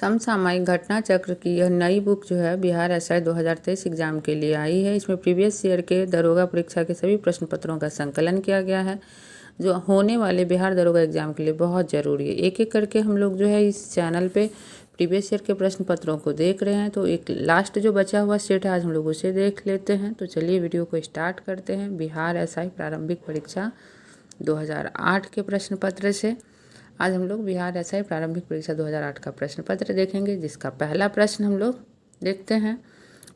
समसामयिक घटना चक्र की यह नई बुक जो है बिहार एसआई 2023 एग्जाम के लिए आई है। इसमें प्रीवियस ईयर के दरोगा परीक्षा के सभी प्रश्न पत्रों का संकलन किया गया है, जो होने वाले बिहार दरोगा एग्जाम के लिए बहुत ज़रूरी है। एक एक करके हम लोग जो है इस चैनल पे प्रीवियस ईयर के प्रश्न पत्रों को देख रहे हैं। तो एक लास्ट जो बचा हुआ सेट है आज हम लोग उसे देख लेते हैं। तो चलिए वीडियो को स्टार्ट करते हैं। बिहार एसआई प्रारंभिक परीक्षा 2008 के प्रश्न पत्र से आज हम लोग बिहार एसआई प्रारंभिक परीक्षा 2008 का प्रश्न पत्र देखेंगे, जिसका पहला प्रश्न हम लोग देखते हैं।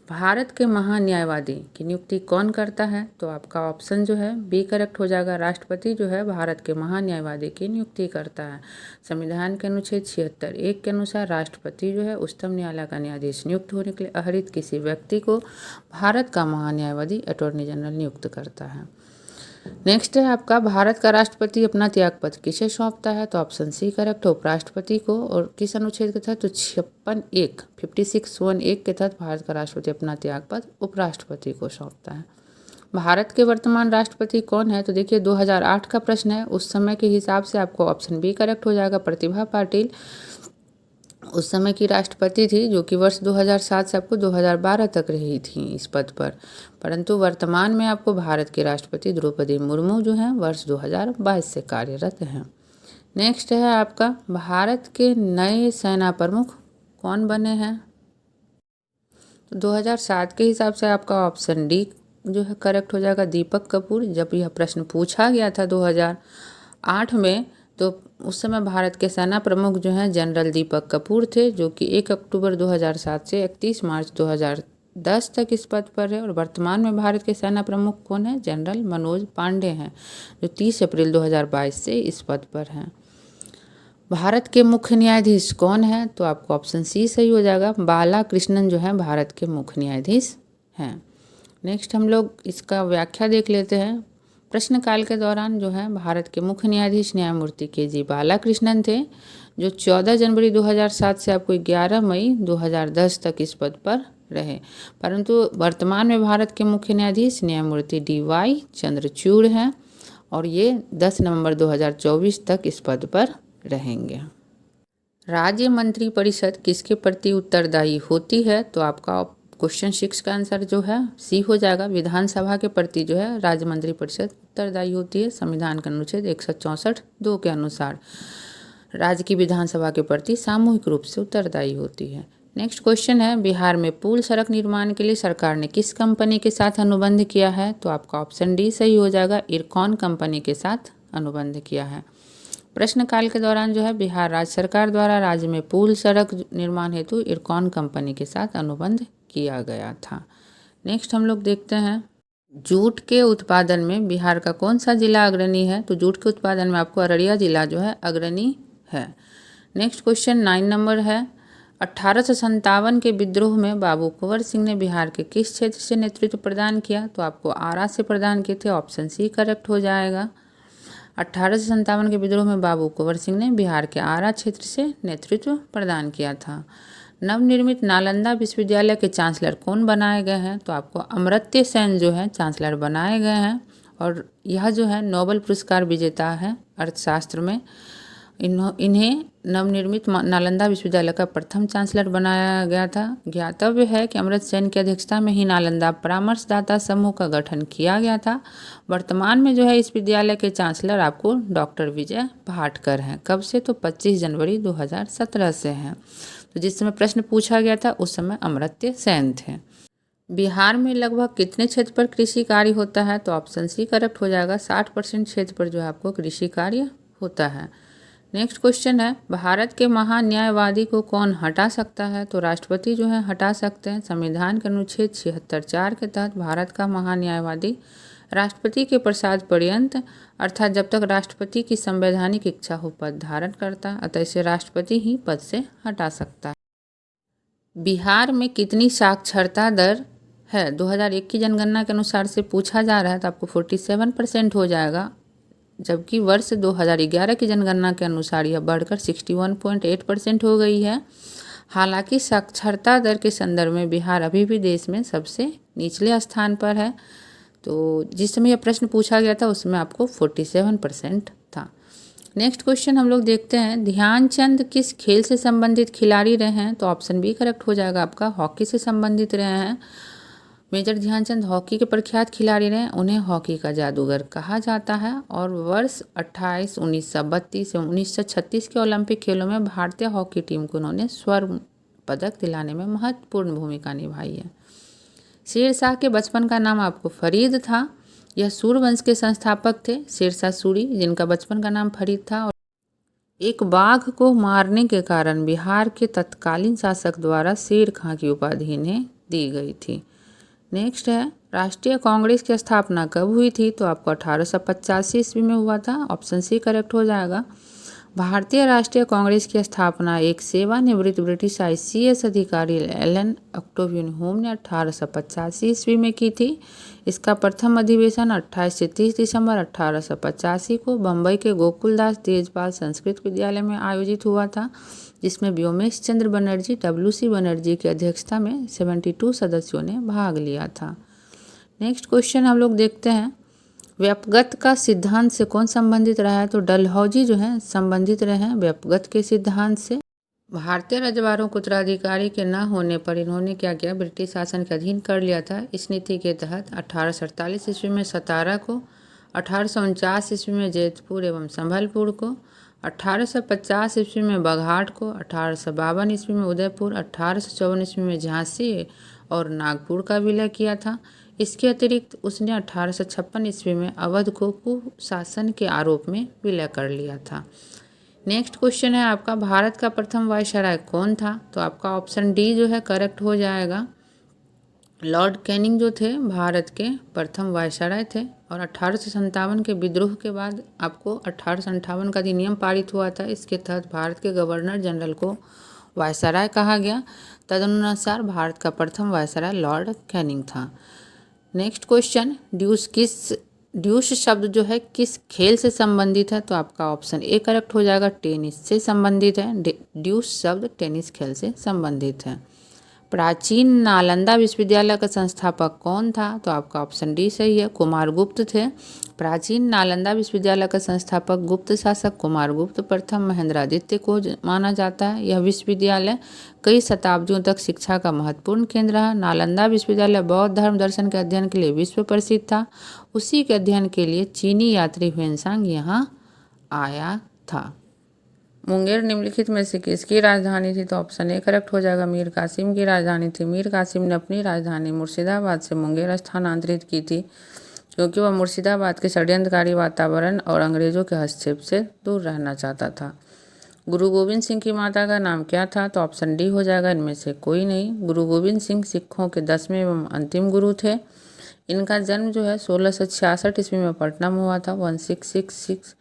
भारत के महान्यायवादी की नियुक्ति कौन करता है? तो आपका ऑप्शन जो है बी करेक्ट हो जाएगा। राष्ट्रपति जो है भारत के महान्यायवादी की नियुक्ति करता है। संविधान के अनुच्छेद 76(1) के अनुसार राष्ट्रपति जो है उच्चतम न्यायालय का न्यायाधीश नियुक्त होने के लिए अहरित किसी व्यक्ति को भारत का महान्यायवादी अटॉर्नी जनरल नियुक्त करता है। नेक्स्ट है आपका, भारत का राष्ट्रपति अपना त्यागपत्र किसे सौंपता है? तो ऑप्शन सी करेक्ट, उपराष्ट्रपति को। और किस अनुच्छेद के तहत? तो 56(1) के तहत भारत का राष्ट्रपति अपना त्यागपत्र उपराष्ट्रपति को सौंपता है। भारत के वर्तमान राष्ट्रपति कौन है? तो देखिए 2008 का प्रश्न है। उस समय के हिसाब से आपको ऑप्शन बी करेक्ट हो जाएगा। प्रतिभा पाटिल उस समय की राष्ट्रपति थी, जो कि वर्ष 2007 से आपको 2012 तक रही थी इस पद पर। परंतु वर्तमान में आपको भारत के राष्ट्रपति द्रौपदी मुर्मू जो हैं वर्ष 2022 से कार्यरत हैं। नेक्स्ट है आपका, भारत के नए सेना प्रमुख कौन बने हैं? तो 2007 के हिसाब से आपका ऑप्शन डी जो है करेक्ट हो जाएगा, दीपक कपूर। जब यह प्रश्न पूछा गया था 2008 में, तो उस समय भारत के सेना प्रमुख जो हैं जनरल दीपक कपूर थे, जो कि 1 अक्टूबर 2007 से 31 मार्च 2010 तक इस पद पर है। और वर्तमान में भारत के सेना प्रमुख कौन है? जनरल मनोज पांडे हैं, जो 30 अप्रैल 2022 से इस पद पर हैं। भारत के मुख्य न्यायाधीश कौन है? तो आपको ऑप्शन सी सही हो जाएगा, बालाकृष्णन जो है भारत के मुख्य न्यायाधीश हैं। नेक्स्ट हम लोग इसका व्याख्या देख लेते हैं। प्रश्नकाल के दौरान जो है भारत के मुख्य न्यायाधीश न्यायमूर्ति के.जी. बालाकृष्णन थे, जो 14 जनवरी 2007 से आपको 11 मई 2010 तक इस पद पर रहे। परंतु वर्तमान में भारत के मुख्य न्यायाधीश न्यायमूर्ति डी.वाई. चंद्रचूड़ हैं, और ये 10 नवंबर 2024 तक इस पद पर रहेंगे। राज्य मंत्रिपरिषद किसके प्रति उत्तरदायी होती है? तो आपका क्वेश्चन 6 का आंसर जो है सी हो जाएगा। विधानसभा के प्रति जो है राज्य मंत्रिपरिषद उत्तरदायी होती है। संविधान का अनुच्छेद 164(2) के अनुसार राज्य की विधानसभा के प्रति सामूहिक रूप से उत्तरदायी होती है। नेक्स्ट क्वेश्चन है, बिहार में पुल सड़क निर्माण के लिए सरकार ने किस कंपनी के साथ अनुबंध किया है? तो आपका ऑप्शन डी सही हो जाएगा, इरकॉन कंपनी के साथ अनुबंध किया है। प्रश्नकाल के दौरान जो है बिहार राज्य सरकार द्वारा राज्य में पुल सड़क निर्माण हेतु इरकॉन कंपनी के साथ अनुबंध किया गया था। नेक्स्ट हम लोग देखते हैं, जूट के उत्पादन में बिहार का कौन सा जिला अग्रणी है? तो जूट के उत्पादन में आपको अररिया जिला जो है अग्रणी है। नेक्स्ट क्वेश्चन 9 नंबर है, 1857 के विद्रोह में बाबू कुंवर सिंह ने बिहार के किस क्षेत्र से नेतृत्व प्रदान किया? तो आपको आरा से प्रदान किए थे। ऑप्शन सी करेक्ट हो जाएगा। 1857 के विद्रोह में बाबू कुंवर सिंह ने बिहार के आरा क्षेत्र से नेतृत्व प्रदान किया था। नवनिर्मित नालंदा विश्वविद्यालय के चांसलर कौन बनाए गए हैं? तो आपको अमर्त्य सेन जो है चांसलर बनाए गए हैं, और यह जो है नोबेल पुरस्कार विजेता है अर्थशास्त्र में। इन्हें नवनिर्मित नालंदा विश्वविद्यालय का प्रथम चांसलर बनाया गया था। ज्ञातव्य है कि अमर्त्य सेन की अध्यक्षता में ही नालंदा परामर्शदाता समूह का गठन किया गया था। वर्तमान में जो है इस विद्यालय के चांसलर आपको डॉक्टर विजय भाटकर हैं। कब से? तो 25 जनवरी 2017 से हैं। तो जिस समय प्रश्न पूछा गया था उस समय अमर्त्य सेन थे। बिहार में लगभग कितने क्षेत्र पर कृषि कार्य होता है? तो ऑप्शन सी करेक्ट हो जाएगा, 60% क्षेत्र पर जो है आपको कृषि कार्य होता है। नेक्स्ट क्वेश्चन है, भारत के महान्यायवादी को कौन हटा सकता है? तो राष्ट्रपति जो है हटा सकते हैं। संविधान के अनुच्छेद 76(4) के तहत भारत का महान्यायवादी राष्ट्रपति के प्रसाद पर्यंत, अर्थात जब तक राष्ट्रपति की संवैधानिक इच्छा हो, पद धारण करता है। अतः इसे राष्ट्रपति ही पद से हटा सकता है। बिहार में कितनी साक्षरता दर है? 2001 की जनगणना के अनुसार से पूछा जा रहा है, तो आपको 47% हो जाएगा, जबकि वर्ष 2011 की जनगणना के अनुसार यह बढ़कर 61.8% हो गई है। हालांकि साक्षरता दर के संदर्भ में बिहार अभी भी देश में सबसे निचले स्थान पर है। तो जिस समय यह प्रश्न पूछा गया था उसमें आपको 47% था। नेक्स्ट क्वेश्चन हम लोग देखते हैं, ध्यानचंद किस खेल से संबंधित खिलाड़ी रहे हैं? तो ऑप्शन बी करेक्ट हो जाएगा आपका, हॉकी से संबंधित रहे हैं। मेजर ध्यानचंद हॉकी के प्रख्यात खिलाड़ी रहे, उन्हें हॉकी का जादूगर कहा जाता है। और वर्ष 1932 से 1936 के ओलंपिक खेलों में भारतीय हॉकी टीम को उन्होंने स्वर्ण पदक दिलाने में महत्वपूर्ण भूमिका निभाई है। शेरशाह के बचपन का नाम आपको फरीद था। यह सूर्यवंश के संस्थापक थे शेरशाह सूरी, जिनका बचपन का नाम फरीद था। और एक बाघ को मारने के कारण बिहार के तत्कालीन शासक द्वारा शेर खां की उपाधि इन्हें दी गई थी। नेक्स्ट है, राष्ट्रीय कांग्रेस की स्थापना कब हुई थी? तो आपको 1885 ईस्वी में हुआ था। ऑप्शन सी करेक्ट हो जाएगा। भारतीय राष्ट्रीय कांग्रेस की स्थापना एक सेवानिवृत्त ब्रिटिश ICS अधिकारी एलन ऑक्टेवियन होम ने 1885 ईस्वी में की थी। इसका प्रथम अधिवेशन 28 से 30 दिसंबर 1885 को बम्बई के गोकुलदास तेजपाल संस्कृत विद्यालय में आयोजित हुआ था, जिसमें व्योमेश चंद्र बनर्जी WC बनर्जी की अध्यक्षता में 72 सदस्यों ने भाग लिया था। नेक्स्ट क्वेश्चन हम लोग देखते हैं, व्यपगत का सिद्धांत से कौन संबंधित रहा है? तो डलहौजी जो है संबंधित रहे हैं व्यपगत के सिद्धांत से। भारतीय रजवाड़ों को उत्तराधिकारी के न होने पर इन्होंने क्या किया, ब्रिटिश शासन के अधीन कर लिया था। इस नीति के तहत 1848 ईस्वी में सतारा को, 1849 ईस्वी में जैतपुर एवं संभलपुर को, 1850 ईस्वी में बघाट को, 1852 ईस्वी में उदयपुर, 1854 ईस्वी में झांसी और नागपुर का विलय किया था। इसके अतिरिक्त उसने 1856 ईस्वी में अवध को कुशासन के आरोप में विलय कर लिया था। नेक्स्ट क्वेश्चन है आपका, भारत का प्रथम वायसराय कौन था? तो आपका ऑप्शन डी जो है करेक्ट हो जाएगा। लॉर्ड कैनिंग जो थे भारत के प्रथम वायसराय थे। और 1857 के विद्रोह के बाद आपको 1858 का अधिनियम पारित हुआ था। इसके तहत भारत के गवर्नर जनरल को वायसराय कहा गया। तदनुसार भारत का प्रथम वायसराय लॉर्ड कैनिंग था। नेक्स्ट क्वेश्चन, ड्यूस शब्द जो है किस खेल से संबंधित है? तो आपका ऑप्शन ए करेक्ट हो जाएगा, टेनिस से संबंधित है। ड्यूस शब्द टेनिस खेल से संबंधित है। प्राचीन नालंदा विश्वविद्यालय का संस्थापक कौन था? तो आपका ऑप्शन डी सही है, कुमारगुप्त थे। प्राचीन नालंदा विश्वविद्यालय का संस्थापक गुप्त शासक कुमारगुप्त प्रथम महेंद्रादित्य को माना जाता है। यह विश्वविद्यालय कई शताब्दियों तक शिक्षा का महत्वपूर्ण केंद्र रहा। नालंदा विश्वविद्यालय बौद्ध धर्म दर्शन के अध्ययन के लिए विश्व प्रसिद्ध था। उसी के अध्ययन के लिए चीनी यात्री ह्वेनसांग यहाँ आया था। मुंगेर निम्नलिखित में से किसकी राजधानी थी? तो ऑप्शन ए करेक्ट हो जाएगा, मीर कासिम की राजधानी थी। मीर कासिम ने अपनी राजधानी मुर्शिदाबाद से मुंगेर स्थानांतरित की थी, क्योंकि वह मुर्शिदाबाद के षड्यंत्रकारी वातावरण और अंग्रेजों के हस्तक्षेप से दूर रहना चाहता था। गुरु गोविंद सिंह की माता का नाम क्या था? तो ऑप्शन डी हो जाएगा, इनमें से कोई नहीं। गुरु गोविंद सिंह सिखों के 10वें एवं अंतिम गुरु थे। इनका जन्म जो है 1666 ईस्वी में पटना में हुआ था, 1666।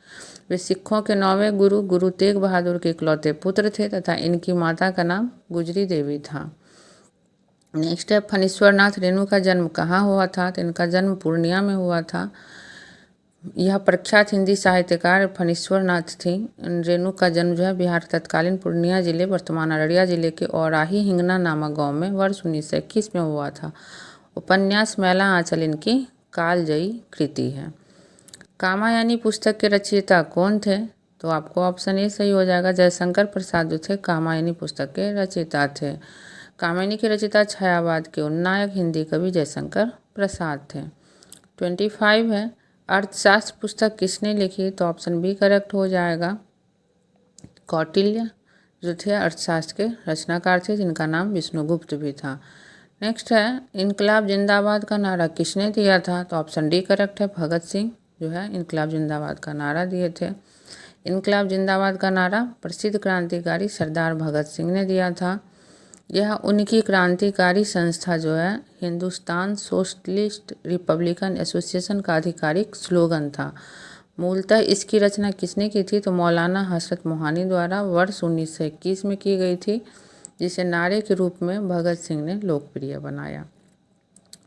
वे सिखों के 9वें गुरु गुरु तेग बहादुर के इकलौते पुत्र थे तथा इनकी माता का नाम गुजरी देवी था। नेक्स्ट है, फणीश्वर नाथ रेणु का जन्म कहाँ हुआ था? तो इनका जन्म पूर्णिया में हुआ था। यह प्रख्यात हिंदी साहित्यकार फणीश्वर नाथ थी। रेणु का जन्म जो है बिहार तत्कालीन पूर्णिया जिले वर्तमान अररिया जिले के औराही हिंगना नामक गांव में वर्ष 1921 में हुआ था। उपन्यास मैला आंचल इनकी कालजयी कृति है। कामायनी पुस्तक के रचयिता कौन थे? तो आपको ऑप्शन ए सही हो जाएगा, जयशंकर प्रसाद जो थे कामायनी पुस्तक के रचयिता थे। कामायनी के रचयिता छायावाद के उन्नायक हिंदी कवि जयशंकर प्रसाद थे। 25 है, अर्थशास्त्र पुस्तक किसने लिखी? तो ऑप्शन बी करेक्ट हो जाएगा, कौटिल्य जो थे अर्थशास्त्र के रचनाकार थे, जिनका नाम विष्णुगुप्त भी था। नेक्स्ट है, इनकलाब जिंदाबाद का नारा किसने दिया था? तो ऑप्शन डी करेक्ट है, भगत सिंह जो है इनकलाब जिंदाबाद का नारा दिए थे। इनकलाब जिंदाबाद का नारा प्रसिद्ध क्रांतिकारी सरदार भगत सिंह ने दिया था। यह उनकी क्रांतिकारी संस्था जो है हिंदुस्तान सोशलिस्ट रिपब्लिकन एसोसिएशन का आधिकारिक स्लोगन था। मूलतः इसकी रचना किसने की थी? तो मौलाना हसरत मोहानी द्वारा वर्ष 1921 में की गई थी, जिसे नारे के रूप में भगत सिंह ने लोकप्रिय बनाया।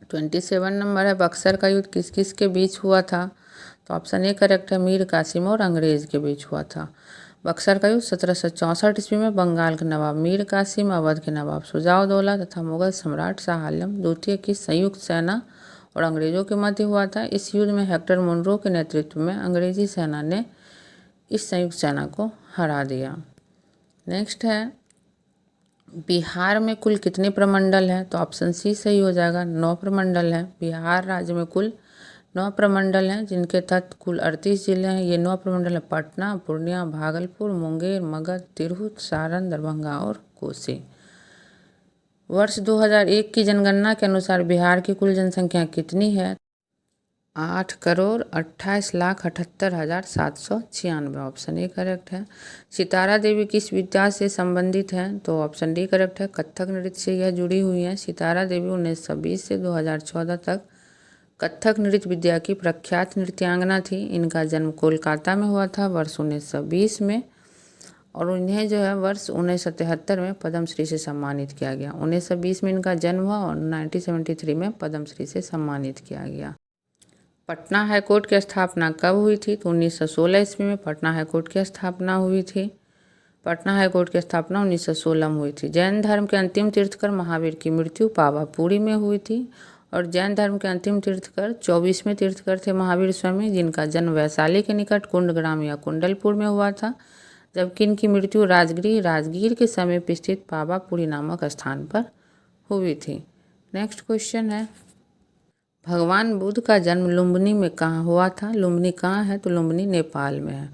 27 नंबर है, बक्सर का युद्ध किस किस के बीच हुआ था? तो ऑप्शन ए करेक्ट है, मीर कासिम और अंग्रेज के बीच हुआ था। बक्सर का युद्ध 1764 ईस्वी में बंगाल के नवाब मीर कासिम, अवध के नवाब शुजाउद्दौला तथा मुगल सम्राट शाह आलम द्वितीय की संयुक्त सेना और अंग्रेजों के मध्य हुआ था। इस युद्ध में हेक्टर मुनरो के नेतृत्व में अंग्रेजी सेना ने इस संयुक्त सेना को हरा दिया। नेक्स्ट है बिहार में कुल कितने प्रमंडल हैं? तो ऑप्शन सी सही हो जाएगा, 9 प्रमंडल हैं। बिहार राज्य में कुल 9 प्रमंडल हैं, जिनके तहत कुल 38 जिले हैं। ये 9 प्रमंडल हैं पटना, पूर्णिया, भागलपुर, मुंगेर, मगध, तिरहुत, सारण, दरभंगा और कोसी। वर्ष 2001 की जनगणना के अनुसार बिहार की कुल जनसंख्या कितनी है? 8,28,78,796। ऑप्शन ए करेक्ट है। सितारा देवी किस विद्या से संबंधित हैं? तो ऑप्शन डी करेक्ट है, कथक नृत्य से यह जुड़ी हुई हैं। सितारा देवी 1920 से 2014 तक कथक नृत्य विद्या की प्रख्यात नृत्यांगना थी। इनका जन्म कोलकाता में हुआ था वर्ष 1920 में, और उन्हें जो है वर्ष 1973 में पद्मश्री से सम्मानित किया गया। 1920 में इनका जन्म हुआ और 1973 में पद्मश्री से सम्मानित किया गया। पटना हाईकोर्ट की स्थापना कब हुई थी? तो 1916 ईस्वी में पटना हाईकोर्ट की स्थापना हुई थी। पटना हाईकोर्ट की स्थापना 1916 में हुई थी। जैन धर्म के अंतिम तीर्थकर महावीर की मृत्यु पावापुरी में हुई थी, और जैन धर्म के अंतिम तीर्थकर 24वें तीर्थकर थे महावीर स्वामी, जिनका जन्म वैशाली के निकट कुंडग्राम या कुंडलपुर में हुआ था, जबकि इनकी मृत्यु राजगीर के समीप स्थित पावापुरी नामक स्थान पर हुई थी। नेक्स्ट क्वेश्चन है भगवान बुद्ध का जन्म लुम्बिनी में कहाँ हुआ था? लुम्बिनी कहाँ है? तो लुम्बिनी नेपाल में है।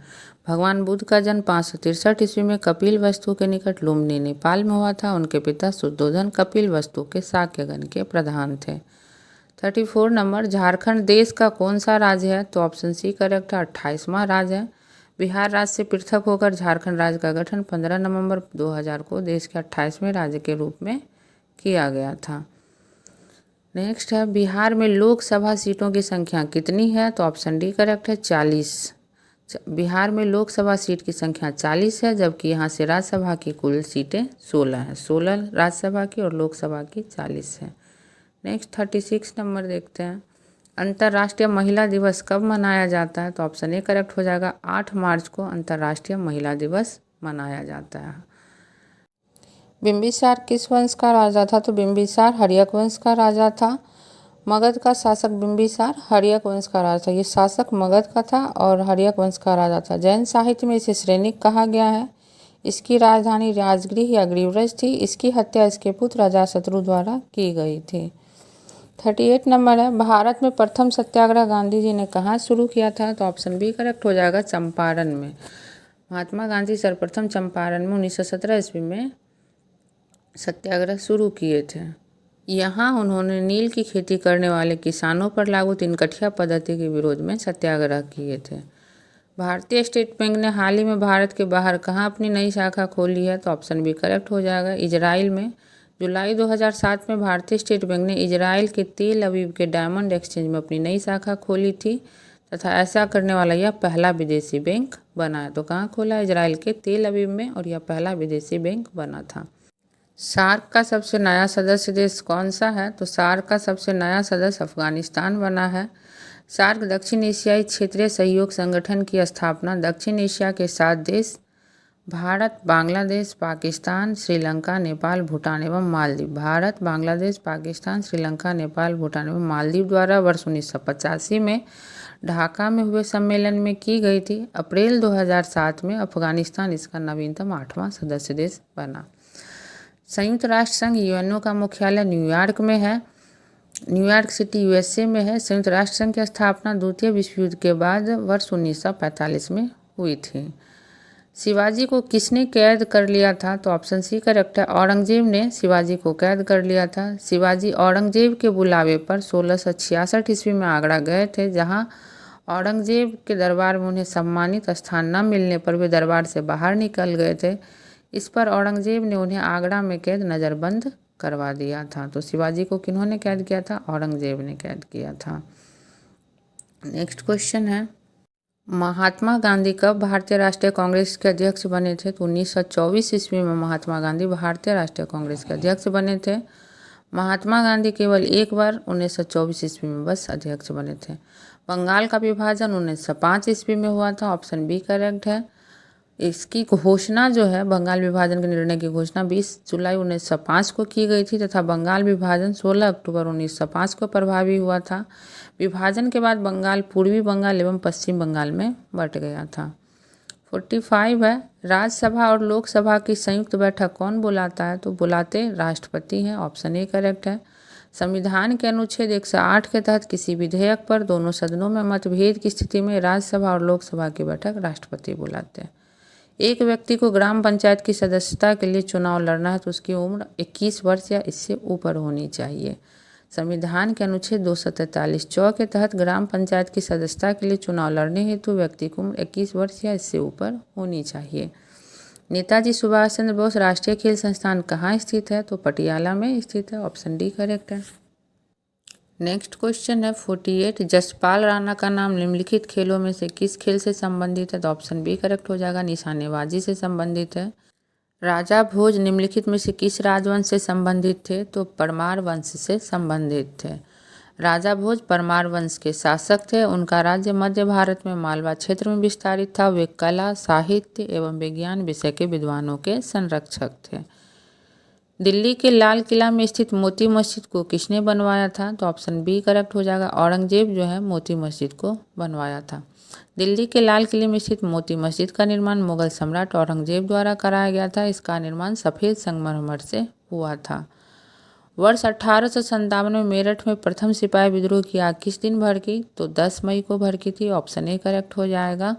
भगवान बुद्ध का जन्म 563 ईस्वी में कपिल वस्तु के निकट लुम्बिनी नेपाल में हुआ था। उनके पिता शुद्धोधन कपिल वस्तु के शाक्यगण के प्रधान थे। 34 नंबर झारखंड देश का कौन सा राज्य है? तो ऑप्शन सी करेक्ट है, 28वां राज्य है। बिहार राज्य से पृथक होकर झारखंड राज्य का गठन 15 नवंबर 2000 को देश के 28वें राज्य के रूप में किया गया था। नेक्स्ट है बिहार में लोकसभा सीटों की संख्या कितनी है? तो ऑप्शन डी करेक्ट है, 40। बिहार में लोकसभा सीट की संख्या 40 है, जबकि यहाँ से राज्यसभा की कुल सीटें 16 हैं। 16 राज्यसभा की और लोकसभा की 40 है। नेक्स्ट 36 नंबर देखते हैं अंतर्राष्ट्रीय महिला दिवस कब मनाया जाता है? तो ऑप्शन ए करेक्ट हो जाएगा, 8 मार्च को अंतर्राष्ट्रीय महिला दिवस मनाया जाता है। बिंबिसार किस वंश का राजा था? तो बिंबिसार हर्यक वंश का राजा था। मगध का शासक बिंबिसार हर्यक वंश का राजा था। ये शासक मगध का था और हर्यक वंश का राजा था। जैन साहित्य में इसे श्रेनिक कहा गया है। इसकी राजधानी राजगृह या ग्रीवरज थी। इसकी हत्या इसके पुत्र अजातशत्रु द्वारा की गई थी। 38 नंबर है भारत में प्रथम सत्याग्रह गांधी जी ने कहाँ शुरू किया था? तो ऑप्शन बी करेक्ट हो जाएगा, चंपारण में। महात्मा गांधी सर्वप्रथम चंपारण में 1917 ईस्वी में सत्याग्रह शुरू किए थे। यहाँ उन्होंने नील की खेती करने वाले किसानों पर लागू तिनकठिया पद्धति के विरोध में सत्याग्रह किए थे। भारतीय स्टेट बैंक ने हाल ही में भारत के बाहर कहाँ अपनी नई शाखा खोली है? तो ऑप्शन बी करेक्ट हो जाएगा, इजराइल में। जुलाई 2007 में भारतीय स्टेट बैंक ने इजराइल के तेल अवीव के डायमंड एक्सचेंज में अपनी नई शाखा खोली थी, तथा ऐसा करने वाला यह पहला विदेशी बैंक बना है। तो कहाँ खोला? इजराइल के तेल अवीव में, और यह पहला विदेशी बैंक बना था। सार्क का सबसे नया सदस्य देश कौन सा है? तो सार्क का सबसे नया सदस्य अफगानिस्तान बना है। सार्क दक्षिण एशियाई क्षेत्रीय सहयोग संगठन की स्थापना दक्षिण एशिया के 7 देश भारत, बांग्लादेश, पाकिस्तान, श्रीलंका, नेपाल, भूटान एवं मालदीव भारत, बांग्लादेश, पाकिस्तान, श्रीलंका, नेपाल, भूटान एवं मालदीव द्वारा वर्ष 1985 में ढाका में हुए सम्मेलन में की गई थी। अप्रैल 2007 में अफगानिस्तान इसका नवीनतम 8वां सदस्य देश बना। संयुक्त राष्ट्र संघ यूएनओ का मुख्यालय न्यूयॉर्क में है। न्यूयॉर्क सिटी यूएसए में है। संयुक्त राष्ट्र संघ की स्थापना द्वितीय विश्व युद्ध के बाद वर्ष 1945 में हुई थी। शिवाजी को किसने कैद कर लिया था? तो ऑप्शन सी करेक्ट है, औरंगजेब ने शिवाजी को कैद कर लिया था। शिवाजी औरंगजेब के बुलावे पर 1666 ईस्वी में आगरा गए थे, जहां औरंगजेब के दरबार में उन्हें सम्मानित स्थान न मिलने पर वे दरबार से बाहर निकल गए थे। इस पर औरंगजेब ने उन्हें आगरा में कैद नज़रबंद करवा दिया था। तो शिवाजी को किन्होंने कैद किया था? औरंगजेब ने कैद किया था। नेक्स्ट क्वेश्चन है महात्मा गांधी कब भारतीय राष्ट्रीय कांग्रेस के अध्यक्ष बने थे? तो 1924 ईस्वी में महात्मा गांधी भारतीय राष्ट्रीय कांग्रेस के अध्यक्ष बने थे। महात्मा गांधी केवल एक बार 1924 ईस्वी में बस अध्यक्ष बने थे। बंगाल का विभाजन 1905 ईस्वी में हुआ था। ऑप्शन बी करेक्ट है। इसकी घोषणा जो है बंगाल विभाजन के निर्णय की घोषणा 20 जुलाई 1905 को की गई थी, तथा बंगाल विभाजन 16 अक्टूबर 1905 को प्रभावी हुआ था। विभाजन के बाद बंगाल पूर्वी बंगाल एवं पश्चिम बंगाल में बंट गया था। 45 है, राज्यसभा और लोकसभा की संयुक्त बैठक कौन बुलाता है? तो बुलाते राष्ट्रपति हैं। ऑप्शन ए करेक्ट है। संविधान के अनुच्छेद 108 के तहत किसी विधेयक पर दोनों सदनों में मतभेद की स्थिति में राज्यसभा और लोकसभा की बैठक राष्ट्रपति बुलाते हैं। एक व्यक्ति को ग्राम पंचायत की सदस्यता के लिए चुनाव लड़ना है तो उसकी उम्र 21 वर्ष या इससे ऊपर होनी चाहिए। संविधान के अनुच्छेद 243 के तहत ग्राम पंचायत की सदस्यता के लिए चुनाव लड़ने हेतु व्यक्ति की उम्र 21 वर्ष या इससे ऊपर होनी चाहिए। नेताजी सुभाष चंद्र बोस राष्ट्रीय खेल संस्थान कहाँ स्थित है? तो पटियाला में स्थित है। ऑप्शन डी करेक्ट है। नेक्स्ट क्वेश्चन है 48, जसपाल राणा का नाम निम्नलिखित खेलों में से किस खेल से संबंधित है? तो ऑप्शन बी करेक्ट हो जाएगा, निशानेबाजी से संबंधित है। राजा भोज निम्नलिखित में से किस राजवंश से संबंधित थे? तो परमार वंश से संबंधित थे। राजा भोज परमार वंश के शासक थे। उनका राज्य मध्य भारत में मालवा क्षेत्र में विस्तारित था। वे कला, साहित्य एवं विज्ञान विषय के विद्वानों के संरक्षक थे। दिल्ली के लाल किला में स्थित मोती मस्जिद को किसने बनवाया था? तो ऑप्शन बी करेक्ट हो जाएगा, औरंगजेब जो है मोती मस्जिद को बनवाया था। दिल्ली के लाल किले में स्थित मोती मस्जिद का निर्माण मुगल सम्राट औरंगजेब द्वारा कराया गया था। इसका निर्माण सफ़ेद संगमरमर से हुआ था। वर्ष 1857 में मेरठ में प्रथम सिपाही विद्रोह की आग किस दिन भड़की? तो 10 मई को भड़की थी। ऑप्शन ए करेक्ट हो जाएगा।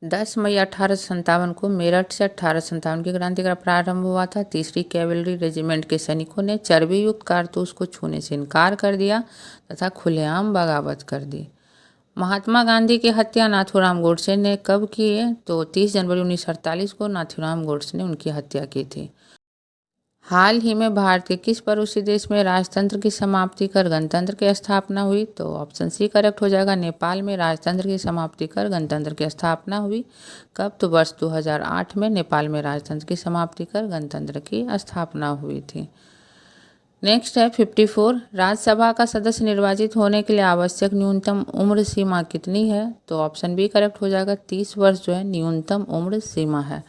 10 मई 1857 को मेरठ से 1857 की क्रांति का प्रारंभ हुआ था। तीसरी कैवलरी रेजिमेंट के सैनिकों ने चर्बी युक्त कारतूस को छूने से इनकार कर दिया तथा खुलेआम बगावत कर दी। महात्मा गांधी की हत्या नाथूराम गोडसे ने कब की है? तो 30 जनवरी 1948 को नाथूराम गोडसे ने उनकी हत्या की थी। हाल ही में भारत के किस पड़ोसी देश में राजतंत्र की समाप्ति कर गणतंत्र की स्थापना हुई? तो ऑप्शन सी करेक्ट हो जाएगा, नेपाल में राजतंत्र की समाप्ति कर गणतंत्र की स्थापना हुई। कब? तो वर्ष 2008 में नेपाल में राजतंत्र की समाप्ति कर गणतंत्र की स्थापना हुई थी। नेक्स्ट है 54, राज्यसभा का सदस्य निर्वाचित होने के लिए आवश्यक न्यूनतम उम्र सीमा कितनी है? तो ऑप्शन बी करेक्ट हो जाएगा, 30 वर्ष जो है न्यूनतम उम्र सीमा है।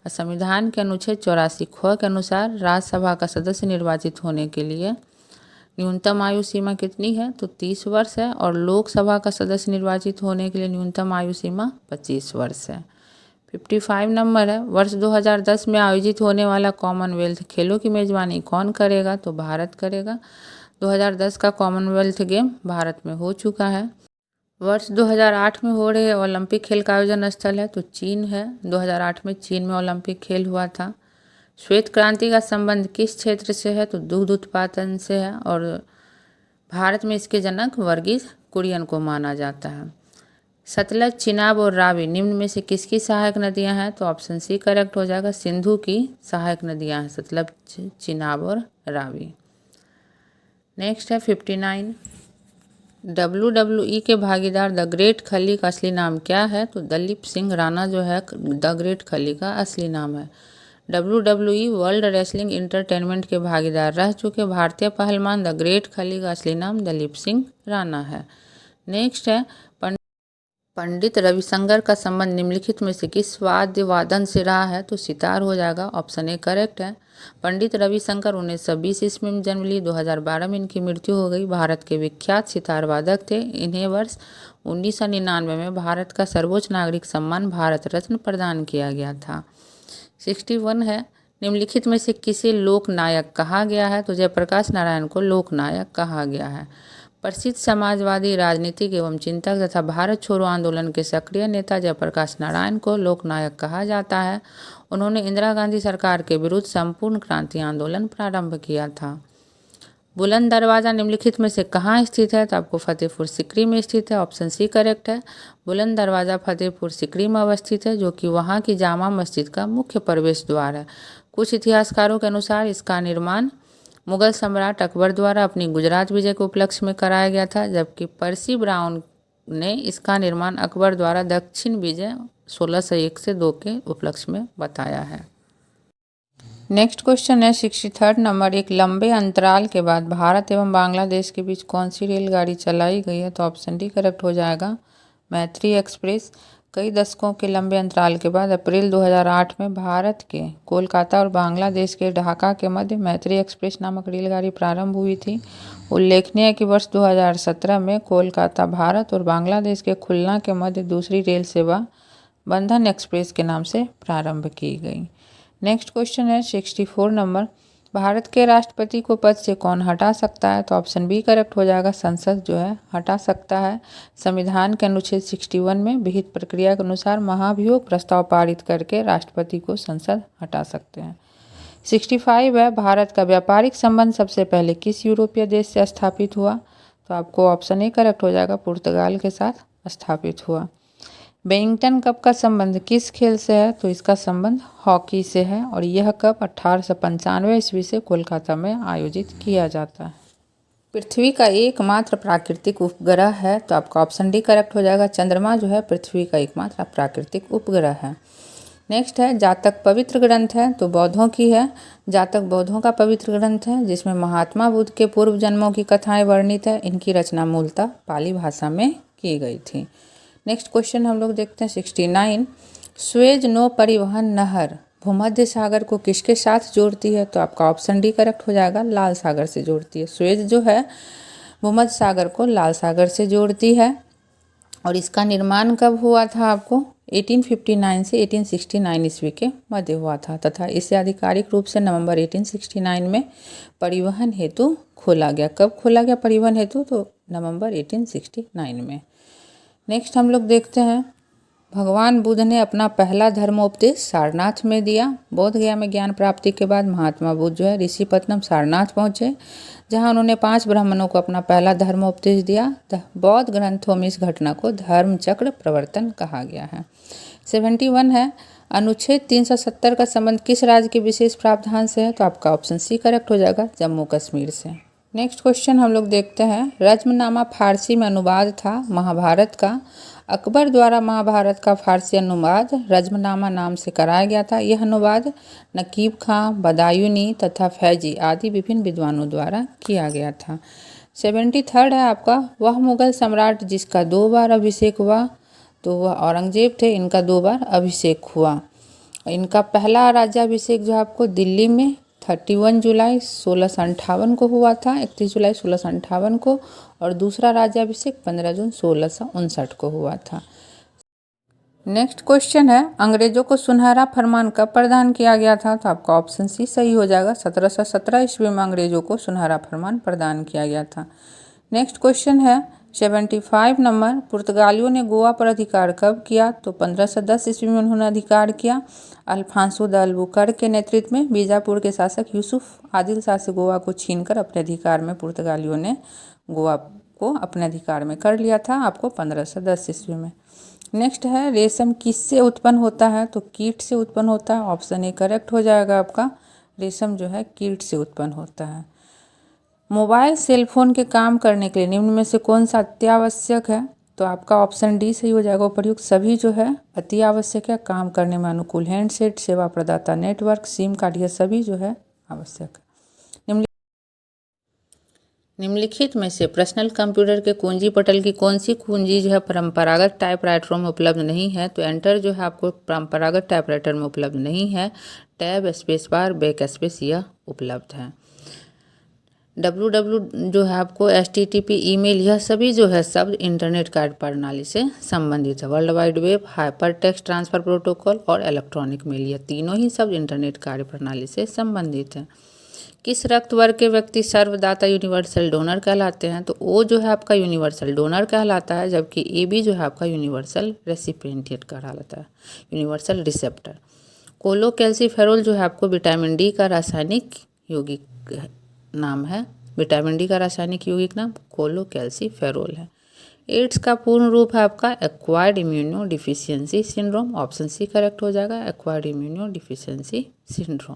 संविधान के अनुच्छेद 84 ख के अनुसार राज्यसभा का सदस्य निर्वाचित होने के लिए न्यूनतम आयु सीमा कितनी है? तो 30 वर्ष है। और लोकसभा का सदस्य निर्वाचित होने के लिए न्यूनतम आयु सीमा 25 वर्ष है। 55 नंबर है, वर्ष 2010 में आयोजित होने वाला कॉमनवेल्थ खेलों की मेजबानी कौन करेगा? तो भारत करेगा। 2010 का कॉमनवेल्थ गेम भारत में हो चुका है। वर्ष 2008 में हो रहे ओलंपिक खेल का आयोजन स्थल है तो चीन है। 2008 में चीन में ओलंपिक खेल हुआ था। श्वेत क्रांति का संबंध किस क्षेत्र से है? तो दुग्ध उत्पादन से है और भारत में इसके जनक वर्गीज कुरियन को माना जाता है। सतलज, चिनाब और रावी निम्न में से किसकी सहायक नदियां हैं? तो ऑप्शन सी करेक्ट हो जाएगा, सिंधु की सहायक नदियां हैं सतलज, चिनाब और रावी। नेक्स्ट है 59, WWE के भागीदार द ग्रेट खली का असली नाम क्या है? तो दलीप सिंह राणा जो है द ग्रेट खली का असली नाम है। WWE वर्ल्ड रेसलिंग इंटरटेनमेंट के भागीदार रह चुके भारतीय पहलवान द ग्रेट खली का असली नाम दलीप सिंह राणा है। नेक्स्ट है पंडित रविशंकर का संबंध निम्नलिखित में से किस वाद्य वादन से रहा है? तो सितार हो जाएगा। ऑप्शन ए करेक्ट है। पंडित रविशंकर 1920 ईस्वी में जन्म ली। 2012 में इनकी मृत्यु हो गई। भारत के विख्यात सितार वादक थे। इन्हें वर्ष 1999 में भारत का सर्वोच्च नागरिक सम्मान भारत रत्न प्रदान किया गया था। 61 है, निम्नलिखित में से किसे लोकनायक कहा गया है? तो जयप्रकाश नारायण को लोकनायक कहा गया है। प्रसिद्ध समाजवादी राजनीतिक एवं चिंतक तथा भारत छोड़ो आंदोलन के सक्रिय नेता जयप्रकाश नारायण को लोकनायक कहा जाता है। उन्होंने इंदिरा गांधी सरकार के विरुद्ध संपूर्ण क्रांति आंदोलन प्रारंभ किया था। बुलंद दरवाज़ा निम्नलिखित में से कहाँ स्थित है? तो आपको फतेहपुर सीकरी में स्थित है। ऑप्शन सी करेक्ट है। बुलंद दरवाज़ा फतेहपुर सीकरी में अवस्थित है जो कि वहाँ की जामा मस्जिद का मुख्य प्रवेश द्वार है। कुछ इतिहासकारों के अनुसार इसका निर्माण मुगल सम्राट अकबर द्वारा अपनी गुजरात विजय के उपलक्ष्य में कराया गया था, जबकि पर्सी ब्राउन ने इसका निर्माण अकबर द्वारा दक्षिण विजय 1601 से 2 के उपलक्ष्य में बताया है। नेक्स्ट क्वेश्चन है 63 नंबर, एक लंबे अंतराल के बाद भारत एवं बांग्लादेश के बीच कौन सी रेलगाड़ी चलाई गई है? तो ऑप्शन डी करेक्ट हो जाएगा, मैत्री एक्सप्रेस। कई दशकों के लंबे अंतराल के बाद अप्रैल 2008 में भारत के कोलकाता और बांग्लादेश के ढाका के मध्य मैत्री एक्सप्रेस नामक रेलगाड़ी प्रारंभ हुई थी। उल्लेखनीय है कि वर्ष 2017 में कोलकाता भारत और बांग्लादेश के खुलना के मध्य दूसरी रेल सेवा बंधन एक्सप्रेस के नाम से प्रारंभ की गई। नेक्स्ट क्वेश्चन है 64 नंबर, भारत के राष्ट्रपति को पद से कौन हटा सकता है? तो ऑप्शन बी करेक्ट हो जाएगा, संसद जो है हटा सकता है। संविधान के अनुच्छेद 61 में विहित प्रक्रिया के अनुसार महाभियोग प्रस्ताव पारित करके राष्ट्रपति को संसद हटा सकते हैं। 65 है, भारत का व्यापारिक संबंध सबसे पहले किस यूरोपीय देश से स्थापित हुआ? तो आपको ऑप्शन ए करेक्ट हो जाएगा, पुर्तगाल के साथ स्थापित हुआ। बैडमिंटन कप का संबंध किस खेल से है? तो इसका संबंध हॉकी से है और यह कप 1895 ईस्वी से कोलकाता में आयोजित किया जाता है। पृथ्वी का एकमात्र प्राकृतिक उपग्रह है? तो आपका ऑप्शन डी करेक्ट हो जाएगा, चंद्रमा जो है पृथ्वी का एकमात्र प्राकृतिक उपग्रह है। नेक्स्ट है जातक पवित्र ग्रंथ है? तो बौद्धों की है। जातक बौद्धों का पवित्र ग्रंथ है जिसमें महात्मा बुद्ध के पूर्व जन्मों की कथाएं वर्णित है। इनकी रचना मूलतः पाली भाषा में की गई थी। नेक्स्ट क्वेश्चन हम लोग देखते हैं 69, स्वेज नौ परिवहन नहर भूमध्य सागर को किसके साथ जोड़ती है? तो आपका ऑप्शन डी करेक्ट हो जाएगा, लाल सागर से जोड़ती है। स्वेज जो है भूमध्य सागर को लाल सागर से जोड़ती है और इसका निर्माण कब हुआ था? आपको 1859 से 1869 ईस्वी के मध्य हुआ था तथा इसे आधिकारिक रूप से नवंबर 1869 में परिवहन हेतु खोला गया। कब खोला गया परिवहन हेतु? तो नवंबर 1869 में। नेक्स्ट हम लोग देखते हैं, भगवान बुद्ध ने अपना पहला धर्मोपदेश सारनाथ में दिया। बोध गया में ज्ञान प्राप्ति के बाद महात्मा बुद्ध जो है ऋषिपत्तनम सारनाथ पहुँचे, जहां उन्होंने 5 ब्राह्मणों को अपना पहला धर्मोपदेश दिया। बौद्ध ग्रंथों में इस घटना को धर्म चक्र प्रवर्तन कहा गया है। 71 है, अनुच्छेद 370 का संबंध किस राज्य के विशेष प्रावधान से है? तो आपका ऑप्शन सी करेक्ट हो जाएगा, जम्मू कश्मीर से। नेक्स्ट क्वेश्चन हम लोग देखते हैं, रज्मनामा फारसी में अनुवाद था महाभारत का। अकबर द्वारा महाभारत का फारसी अनुवाद रज्मनामा नाम से कराया गया था। यह अनुवाद नकीब खां, बदायूनी तथा फैजी आदि विभिन्न विद्वानों द्वारा किया गया था। 73 है आपका, वह मुगल सम्राट जिसका 2 बार अभिषेक हुआ? तो वह औरंगजेब थे, इनका 2 बार अभिषेक हुआ। इनका पहला राज्याभिषेक जो आपको दिल्ली में 31 जुलाई 1658 को हुआ था, 31 जुलाई 1658 को, और दूसरा राज्याभिषेक 15 जून 1659 को हुआ था। नेक्स्ट क्वेश्चन है, अंग्रेजों को सुनहरा फरमान कब प्रदान किया गया था? तो आपका ऑप्शन सी सही हो जाएगा, 1717 ईस्वी में अंग्रेजों को सुनहरा फरमान प्रदान किया गया था। नेक्स्ट क्वेश्चन है 75 नंबर, पुर्तगालियों ने गोवा पर अधिकार कब किया? तो 1510 ईस्वी में उन्होंने अधिकार किया। अल्फांसो द अल्बुकर्क के नेतृत्व में बीजापुर के शासक यूसुफ आदिल शाह से गोवा को छीनकर अपने अधिकार में पुर्तगालियों ने गोवा को अपने अधिकार में कर लिया था, आपको 1510 ईस्वी में। नेक्स्ट है, रेशम किससे उत्पन्न होता है? तो कीट से उत्पन्न होता है। ऑप्शन ए करेक्ट हो जाएगा आपका, रेशम जो है कीट से उत्पन्न होता है। मोबाइल सेल फोन के काम करने के लिए निम्न में से कौन सा अत्यावश्यक है? तो आपका ऑप्शन डी सही हो जाएगा, उपर्युक्त सभी जो है अति आवश्यक है। काम करने में अनुकूल हैंडसेट, सेवा प्रदाता नेटवर्क, सिम कार्ड, यह सभी जो है आवश्यक है। निम्नलिखित में से पर्सनल कंप्यूटर के कुंजी पटल की कौन सी कुंजी जो है परंपरागत टाइपराइटरों में उपलब्ध नहीं है? तो एंटर जो है आपको परंपरागत टाइपराइटर में उपलब्ध नहीं है। Tab, space bar, back space यह उपलब्ध है। www जो है आपको HTTP, ईमेल, यह सभी जो है शब्द इंटरनेट कार्य प्रणाली से संबंधित है। World wide web, hyper text transfer protocol और इलेक्ट्रॉनिक मेल, यह तीनों ही शब्द इंटरनेट कार्य प्रणाली से संबंधित है। किस रक्त वर्ग के व्यक्ति सर्वदाता यूनिवर्सल डोनर कहलाते हैं? तो ओ जो है आपका यूनिवर्सल डोनर कहलाता है, जबकि AB जो है आपका यूनिवर्सल रेसिपिएंट कहलाता है, यूनिवर्सल रिसेप्टर। कोलोकैल्सिफेरॉल जो है आपको विटामिन डी का रासायनिक यौगिक नाम है। विटामिन डी का रासायनिक यौगिक नाम कोलोकैल्सिफेरॉल है। एड्स का पूर्ण रूप है आपका acquired immunodeficiency syndrome. Option C correct हो जाएगा, एक्वायर्ड इम्यूनो डिफिशियंसी सिंड्रोम।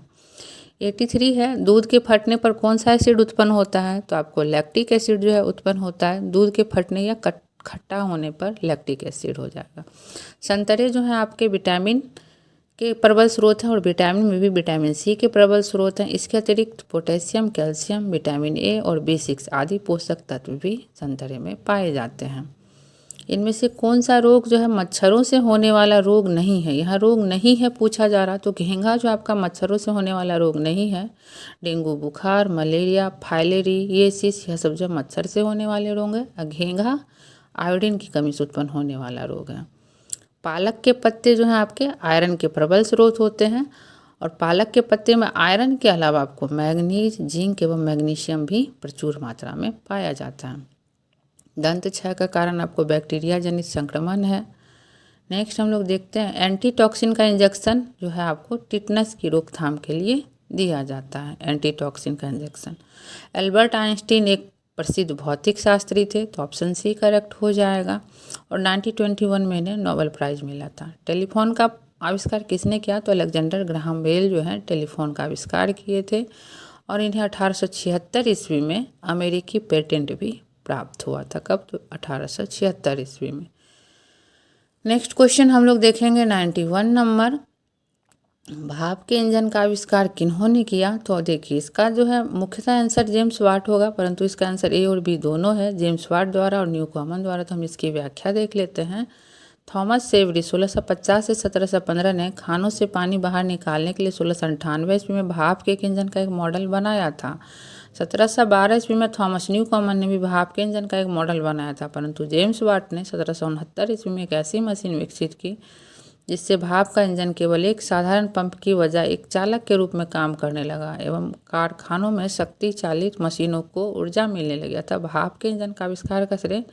83 है, दूध के फटने पर कौन सा एसिड उत्पन्न होता है? तो आपको लैक्टिक एसिड जो है उत्पन्न होता है। दूध के फटने या खट्टा होने पर लैक्टिक एसिड हो जाएगा। संतरे जो है आपके विटामिन के प्रबल स्रोत हैं और विटामिन में भी विटामिन सी के प्रबल स्रोत हैं। इसके अतिरिक्त पोटेशियम, कैल्शियम, विटामिन ए और B6 आदि पोषक तत्व भी संतरे में पाए जाते हैं। इनमें से कौन सा रोग जो है मच्छरों से होने वाला रोग नहीं है? यहाँ रोग नहीं है पूछा जा रहा, तो घेंघा जो आपका मच्छरों से होने वाला रोग नहीं है। डेंगू बुखार, मलेरिया, फाइलेरियेसिस, यह सब जो मच्छर से होने वाले रोग है। घेंघा आयोडीन की कमी से उत्पन्न होने वाला रोग है। पालक के पत्ते जो हैं आपके आयरन के प्रबल स्रोत होते हैं और पालक के पत्ते में आयरन के अलावा आपको मैग्नीज, जिंक एवं मैग्नीशियम भी प्रचुर मात्रा में पाया जाता है। दंत क्षय का कारण आपको बैक्टीरिया जनित संक्रमण है। नेक्स्ट हम लोग देखते हैं एंटीटॉक्सिन का इंजेक्शन जो है आपको टिटनस की रोकथाम के लिए दिया जाता है। एंटीटॉक्सिन का इंजेक्शन एल्बर्ट आइंस्टीन एक प्रसिद्ध भौतिक शास्त्री थे, तो ऑप्शन सी करेक्ट हो जाएगा। और 1921 में इन्हें नोबेल प्राइज़ मिला था। टेलीफोन का आविष्कार किसने किया? तो अलेक्जेंडर ग्राहम बेल जो है टेलीफोन का आविष्कार किए थे और इन्हें 1876 ईस्वी में अमेरिकी पेटेंट भी प्राप्त हुआ था। कब? तो 1876 ईस्वी में। नेक्स्ट क्वेश्चन हम लोग देखेंगे 91 नंबर, भाप के इंजन का आविष्कार किन्होंने किया? तो देखिए इसका जो है मुख्यतः आंसर जेम्स वाट होगा, परंतु इसका आंसर ए और बी दोनों है, जेम्स वाट द्वारा और न्यूकॉमन द्वारा। तो हम इसकी व्याख्या देख लेते हैं। थॉमस सेवरी 1650 से 1715 ने खानों से पानी बाहर निकालने के लिए 1698 ईस्वी में भाप के एक इंजन का एक मॉडल बनाया था। 1712 ईस्वी में थॉमस न्यूकॉमन ने भी भाप के इंजन का एक मॉडल बनाया था, परंतु जेम्स वाट ने 1769 ईस्वी में एक ऐसी मशीन विकसित की जिससे भाप का इंजन केवल एक साधारण पंप की बजाय एक चालक के रूप में काम करने लगा एवं कारखानों में शक्ति चालित मशीनों को ऊर्जा मिलने लगी। अतः भाप के इंजन का आविष्कार का श्रेय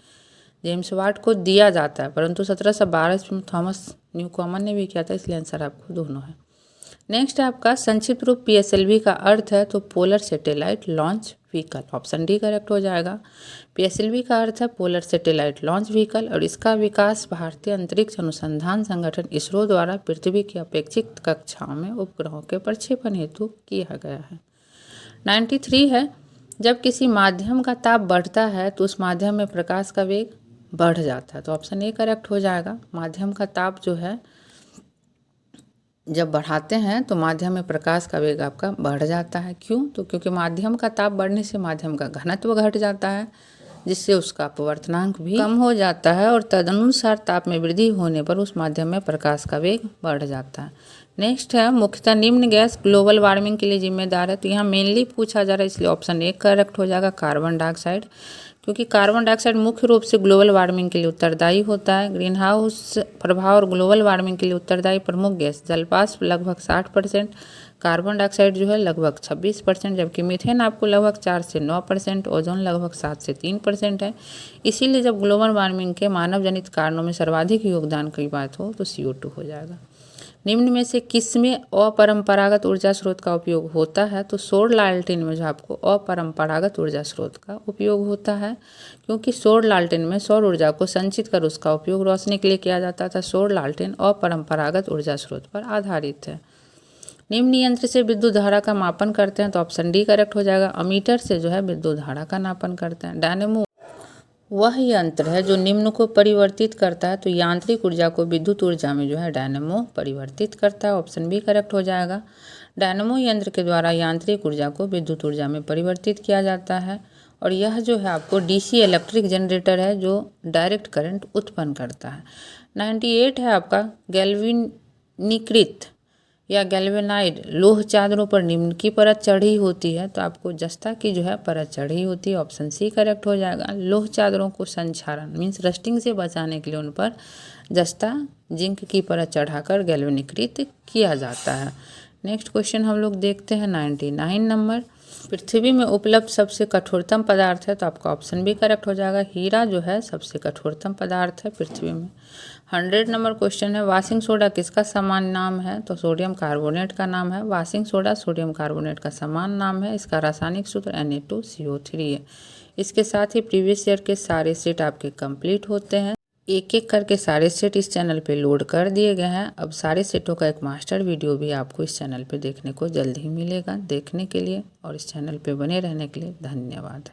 जेम्स वाट को दिया जाता है, परंतु 1712 ईस्वी में थॉमस न्यूकॉमन ने भी किया था, इसलिए आंसर आपको दोनों है। नेक्स्ट है आपका संक्षिप्त रूप PSLV का अर्थ है, तो polar satellite launch vehicle. Option D correct हो जाएगा। PSLV का अर्थ है पोलर सैटेलाइट लॉन्च व्हीकल और इसका विकास भारतीय अंतरिक्ष अनुसंधान संगठन इसरो द्वारा पृथ्वी की अपेक्षित कक्षाओं में उपग्रहों के प्रक्षेपण हेतु किया गया है। 93 है, जब किसी माध्यम का ताप बढ़ता है तो उस माध्यम में प्रकाश का वेग बढ़ जाता है। तो ऑप्शन ए करेक्ट हो जाएगा। माध्यम का ताप जो है जब बढ़ाते हैं तो माध्यम में प्रकाश का वेग आपका बढ़ जाता है। क्यों? तो क्योंकि माध्यम का ताप बढ़ने से माध्यम का घनत्व घट जाता है, जिससे उसका अपवर्तनांक भी कम हो जाता है और तदनुसार ताप में वृद्धि होने पर उस माध्यम में प्रकाश का वेग बढ़ जाता है। नेक्स्ट है मुख्यतः निम्न गैस ग्लोबल वार्मिंग के लिए जिम्मेदार है। तो यहाँ मेनली पूछा जा रहा है, इसलिए ऑप्शन ए करेक्ट हो जाएगा, कार्बन डाइऑक्साइड, क्योंकि कार्बन डाइऑक्साइड मुख्य रूप से ग्लोबल वार्मिंग के लिए उत्तरदायी होता है। ग्रीन हाउस प्रभाव और ग्लोबल वार्मिंग के लिए उत्तरदायी प्रमुख गैस जलवाष्प लगभग 60%, कार्बन डाइऑक्साइड जो है लगभग 26%, जबकि मीथेन आपको लगभग 4 से 9%, ओजोन लगभग 7 से 3% है। इसीलिए जब ग्लोबल वार्मिंग के मानव जनित कारणों में सर्वाधिक योगदान की बात हो तो CO2 हो जाएगा। निम्न में से किसमें अपरंपरागत ऊर्जा स्रोत का उपयोग होता है? तो सौर लालटेन में जो आपको अपरंपरागत ऊर्जा स्रोत का उपयोग होता है, क्योंकि सौर लालटेन में सौर ऊर्जा को संचित कर उसका उपयोग रोशनी के लिए किया जाता था। सौर लालटेन अपरंपरागत ऊर्जा स्रोत पर आधारित है। निम्न यंत्र से विद्युत धारा का मापन करते हैं, तो ऑप्शन डी करेक्ट हो जाएगा। अमीटर से जो है विद्युत धारा का मापन करते हैं। डायनेमो वह यंत्र है जो निम्न को परिवर्तित करता है, तो यांत्रिक ऊर्जा को विद्युत ऊर्जा में जो है डायनेमो परिवर्तित करता है। ऑप्शन बी करेक्ट हो जाएगा। डायनेमो यंत्र के द्वारा यांत्रिक ऊर्जा को विद्युत ऊर्जा में परिवर्तित किया जाता है और यह जो है आपको DC इलेक्ट्रिक जनरेटर है जो डायरेक्ट करंट उत्पन्न करता है। 98 है आपका गैल्वेनीकृत या गैल्वेनाइड लोह चादरों पर निम्न की परत चढ़ी होती है, तो आपको जस्ता की जो है परत चढ़ी होती है। ऑप्शन सी करेक्ट हो जाएगा। लोह चादरों को संक्षारण मीन्स रस्टिंग से बचाने के लिए उन पर जस्ता जिंक की परत चढ़ाकर गैल्वेनीकृत किया जाता है। नेक्स्ट क्वेश्चन हम लोग देखते हैं 99 नंबर, पृथ्वी में उपलब्ध सबसे कठोरतम पदार्थ है, तो आपका ऑप्शन भी करेक्ट हो जाएगा। हीरा जो है सबसे कठोरतम पदार्थ है पृथ्वी में। 100 नंबर क्वेश्चन है, वाशिंग सोडा किसका सामान्य नाम है? तो सोडियम कार्बोनेट का नाम है। वाशिंग सोडा सोडियम कार्बोनेट का समान नाम है। इसका रासायनिक सूत्र Na2CO3 है। इसके साथ ही प्रीवियस ईयर के सारे सेट आपके कंप्लीट होते हैं। एक एक करके सारे सेट इस चैनल पे लोड कर दिए गए हैं। अब सारे सेटों का एक मास्टर वीडियो भी आपको इस चैनल पे देखने को जल्द ही मिलेगा। देखने के लिए और इस चैनल पे बने रहने के लिए धन्यवाद।